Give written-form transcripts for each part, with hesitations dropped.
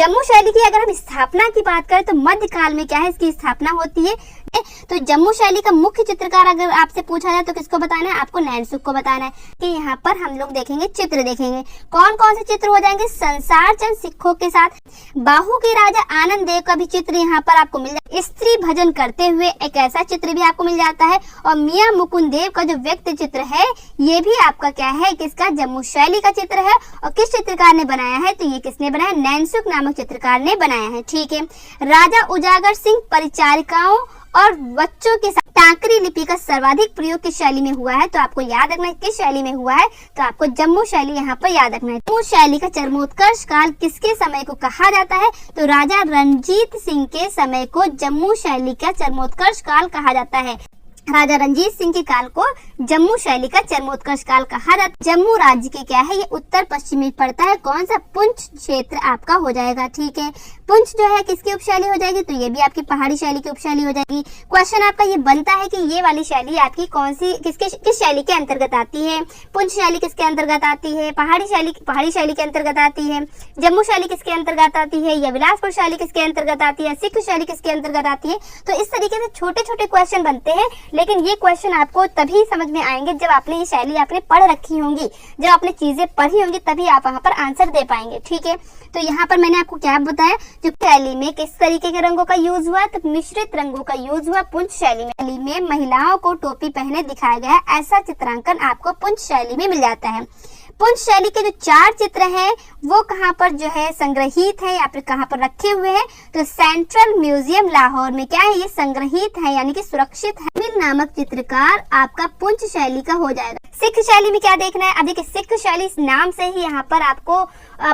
जम्मू शैली की अगर हम स्थापना की बात करें तो मध्यकाल में क्या है, इसकी स्थापना होती है। तो जम्मू शैली का मुख्य चित्रकार अगर आपसे पूछा जाए तो किसको बताना है, आपको नैनसुख को बताना है। कि यहाँ पर हम लोग देखेंगे चित्र देखेंगे, कौन कौन से चित्र हो जाएंगे, संसार चंद सिखों के साथ बाहू के राजा आनंद देव का भी चित्र यहाँ पर आपको मिल जाए, स्त्री भजन करते हुए एक ऐसा चित्र भी आपको मिल जाता है। और मियाँ मुकुंद देव का जो व्यक्ति चित्र है ये भी आपका क्या है, किसका, जम्मू शैली का चित्र है। और किस चित्रकार ने बनाया है, तो ये किसने बनाया, नैनसुख नामक चित्रकार ने बनाया है। ठीक है, राजा उजागर सिंह परिचारिकाओं और बच्चों के साथ टांकरी लिपि का सर्वाधिक प्रयोग किस शैली में हुआ है, तो आपको याद रखना है किस शैली में हुआ है, तो आपको जम्मू शैली यहाँ पर याद रखना है। जम्मू शैली का चरमोत्कर्ष काल किसके समय को कहा जाता है, तो राजा रणजीत सिंह के समय को जम्मू शैली का चरमोत्कर्ष काल कहा जाता है। राजा रंजीत सिंह के काल को जम्मू शैली का चरमोत्कर्ष काल कहा जाता है। जम्मू राज्य के क्या है, ये उत्तर पश्चिम में पड़ता है, कौन सा, पुंछ क्षेत्र आपका हो जाएगा। ठीक है, पुंछ जो है किसकी उपशैली हो जाएगी, तो ये भी आपकी पहाड़ी शैली की उपशैली हो जाएगी। क्वेश्चन आपका ये बनता है कि ये वाली शैली आपकी कौन सी, किस शैली के अंतर्गत आती है, पुंछ शैली किसके अंतर्गत आती है, पहाड़ी शैली के अंतर्गत आती है, जम्मू शैली किसके अंतर्गत आती है, या बिलासपुर शैली किसके अंतर्गत आती है, सिख शैली किसके अंतर्गत आती है। तो इस तरीके से छोटे छोटे क्वेश्चन बनते हैं, लेकिन ये क्वेश्चन आपको तभी समझ में आएंगे जब आपने ये शैली आपने पढ़ रखी होंगी, जब आपने चीजें पढ़ी होंगी तभी आप वहां पर आंसर दे पाएंगे। ठीक है, तो यहाँ पर मैंने आपको क्या बताया, जो शैली में किस तरीके के रंगों का यूज हुआ, तो मिश्रित रंगों का यूज हुआ पुंछ शैली में महिलाओं को टोपी पहने दिखाया गया, ऐसा चित्रांकन आपको पुंछ शैली में मिल जाता है। पुंछ शैली के जो 4 चित्र हैं वो कहाँ पर जो है संग्रहित है या फिर कहाँ पर रखे हुए हैं, तो सेंट्रल म्यूजियम लाहौर में क्या है, ये संग्रहित है यानी कि सुरक्षित है। नामक चित्रकार आपका पुंछ शैली का हो जाएगा। सिख शैली में क्या देखना है, अब देखिए सिख शैली इस नाम से ही यहाँ पर आपको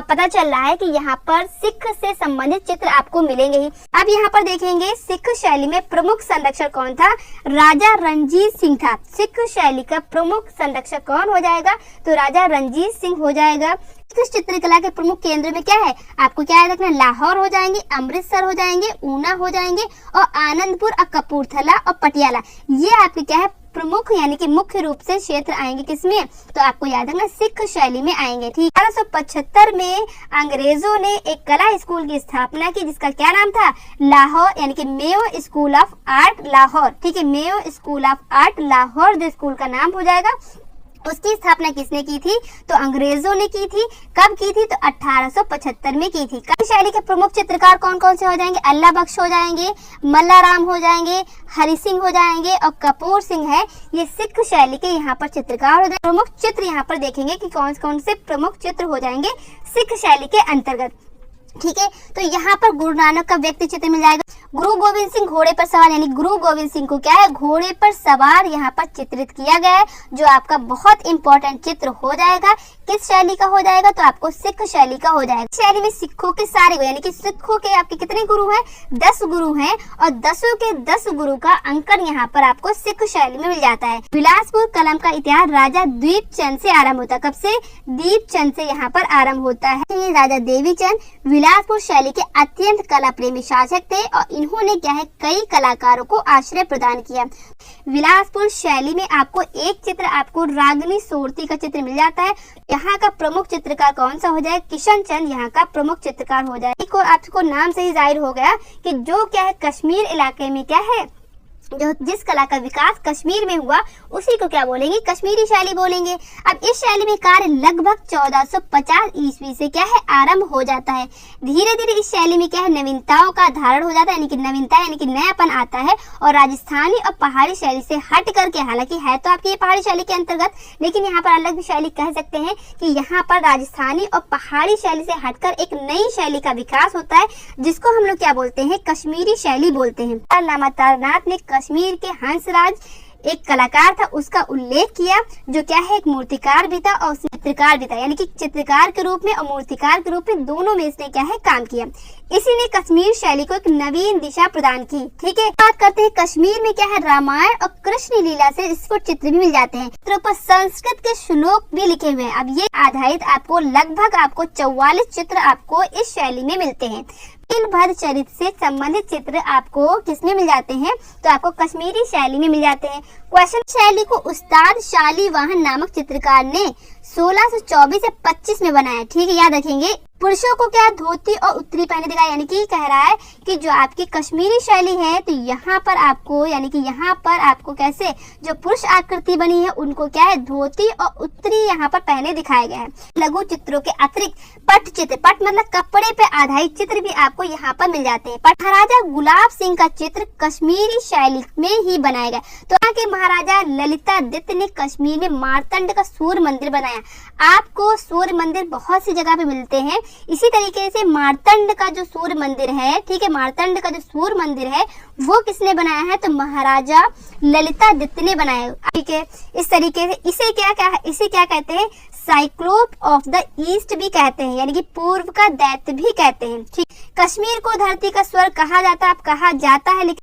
पता चल रहा है कि यहाँ पर सिख से संबंधित चित्र आपको मिलेंगे ही। अब यहाँ पर देखेंगे सिख शैली में प्रमुख संरक्षक कौन था, राजा रणजीत सिंह था। सिख शैली का प्रमुख संरक्षक कौन हो जाएगा, तो राजा रणजीत सिंह हो जाएगा। इस चित्रकला के प्रमुख केंद्र में क्या है, आपको क्या याद रखना, लाहौर हो जाएंगे, अमृतसर हो जाएंगे, ऊना हो जाएंगे, और आनंदपुर और कपूरथला और पटियाला, ये आपके क्या है प्रमुख यानी कि मुख्य रूप से क्षेत्र आएंगे किसमें, तो आपको याद रखना सिख शैली में आएंगे। ठीक, 1875 में अंग्रेजों ने एक कला स्कूल की स्थापना की जिसका क्या नाम था, लाहौर यानी कि Mayo school of art Lahore. ठीक है, Mayo school of art Lahore जो स्कूल का नाम हो जाएगा। उसकी स्थापना किसने की थी, तो अंग्रेजों ने की थी। कब की थी, तो 1875 में की थी। कई शैली के प्रमुख चित्रकार कौन कौन से हो जाएंगे, अल्लाह बख्श हो जाएंगे, मल्लाराम हो जाएंगे, हरि सिंह हो जाएंगे और कपूर सिंह है, ये सिख शैली के यहाँ पर चित्रकार हो जाएंगे। प्रमुख चित्र यहाँ पर देखेंगे कि कौन कौन से प्रमुख चित्र हो जाएंगे सिख शैली के अंतर्गत। ठीक है, तो यहाँ पर गुरु नानक का व्यक्ति चित्र मिल जाएगा। गुरु गोविंद सिंह घोड़े पर सवार यानी गुरु गोविंद सिंह को क्या है, घोड़े पर सवार यहाँ पर चित्रित किया गया है, जो आपका बहुत इंपॉर्टेंट चित्र हो जाएगा। किस शैली का हो जाएगा, तो आपको सिख शैली का हो जाएगा। शैली में सिखों के सारे यानी कि सिखों के आपके कितने गुरु हैं, 10 गुरु हैं, और 10 के 10 गुरु का अंकन यहाँ पर आपको सिख शैली में मिल जाता है। बिलासपुर कलम का इतिहास राजा दीपचंद से आरंभ होता है। कब से, दीपचंद से यहाँ पर आरंभ होता है। ये राजा देवीचंद बिलासपुर शैली के अत्यंत कला प्रेमी शासक थे और इन्होंने क्या है कई कलाकारों को आश्रय प्रदान किया। बिलासपुर शैली में आपको एक चित्र आपको रागिनी सोरती का चित्र मिल जाता है। यहाँ का प्रमुख चित्रकार कौन सा हो जाए, किशन चंद यहाँ का प्रमुख चित्रकार हो जाए। आपको नाम से ही जाहिर हो गया कि जो क्या है कश्मीर इलाके में क्या है, जो जिस कला का विकास कश्मीर में हुआ उसी को क्या बोलेंगे, कश्मीरी शैली बोलेंगे। अब इस शैली में कार्य लगभग 1450 ईस्वी से क्या है आरंभ हो जाता है। धीरे धीरे इस शैली में क्या है नवीनताओं का धारण हो जाता है, यानी कि नवीनता यानी कि नयापन आता है और राजस्थानी और पहाड़ी शैली से हट करके, हालांकि है तो आपकी ये पहाड़ी शैली के अंतर्गत, लेकिन यहाँ पर अलग भी शैली कह सकते हैं कि यहाँ पर राजस्थानी और पहाड़ी शैली से हटकर एक नई शैली का विकास होता है, जिसको हम लोग क्या बोलते हैं, कश्मीरी शैली बोलते हैं। अल्लामा तारानाथ ने कश्मीर के हंसराज एक कलाकार था उसका उल्लेख किया, जो क्या है एक मूर्तिकार भी था और चित्रकार भी था, यानी कि चित्रकार के रूप में और मूर्तिकार के रूप में दोनों में इसने क्या है काम किया। इसी ने कश्मीर शैली को एक नवीन दिशा प्रदान की। ठीक है, बात करते हैं कश्मीर में क्या है रामायण और कृष्ण लीला से स्फुट चित्र भी मिल जाते हैं। चित्रों पर संस्कृत के श्लोक भी लिखे हुए हैं। अब ये आधारित आपको लगभग आपको 44 चित्र आपको इस शैली में मिलते हैं। भद्र चरित्र से संबंधित चित्र आपको किसमें मिल जाते हैं, तो आपको कश्मीरी शैली में मिल जाते हैं। क्वेश्चन, शैली को उस्ताद शालीवाहन नामक चित्रकार ने 1624 से 25 में बना है। ठीक है, याद रखेंगे। पुरुषों को क्या धोती और उत्तरी पहने दिखाया, यानी कि कह रहा है कि जो आपकी कश्मीरी शैली है तो यहाँ पर आपको, यानी कि यहाँ पर आपको कैसे जो पुरुष आकृति बनी है उनको क्या है धोती और उत्तरी यहाँ पर पहने दिखाए गए हैं। लघु चित्रों के अतिरिक्त पट चित्र, पट मतलब कपड़े पे आधारित चित्र भी आपको यहाँ पर मिल जाते हैं। महाराजा गुलाब सिंह का चित्र कश्मीरी शैली में ही बनाया गया। तो यहाँ के महाराजा ललितादित्य ने कश्मीर में मार्तंड का सूर्य मंदिर बनाया। आपको सूर्य मंदिर बहुत सी जगह पे मिलते हैं। इसी तरीके से मार्तंड का जो सूर्य मंदिर है, ठीक है, मार्तंड का जो सूर्य मंदिर है वो किसने बनाया है, तो महाराजा ललितादित्य ने बनाया। ठीक है, इस तरीके से इसे क्या कहते हैं, साइक्लोप ऑफ द ईस्ट भी कहते हैं, यानी कि पूर्व का दैत्य भी कहते हैं। ठीक, कश्मीर को धरती का स्वर्ग कहा जाता है, लेकिन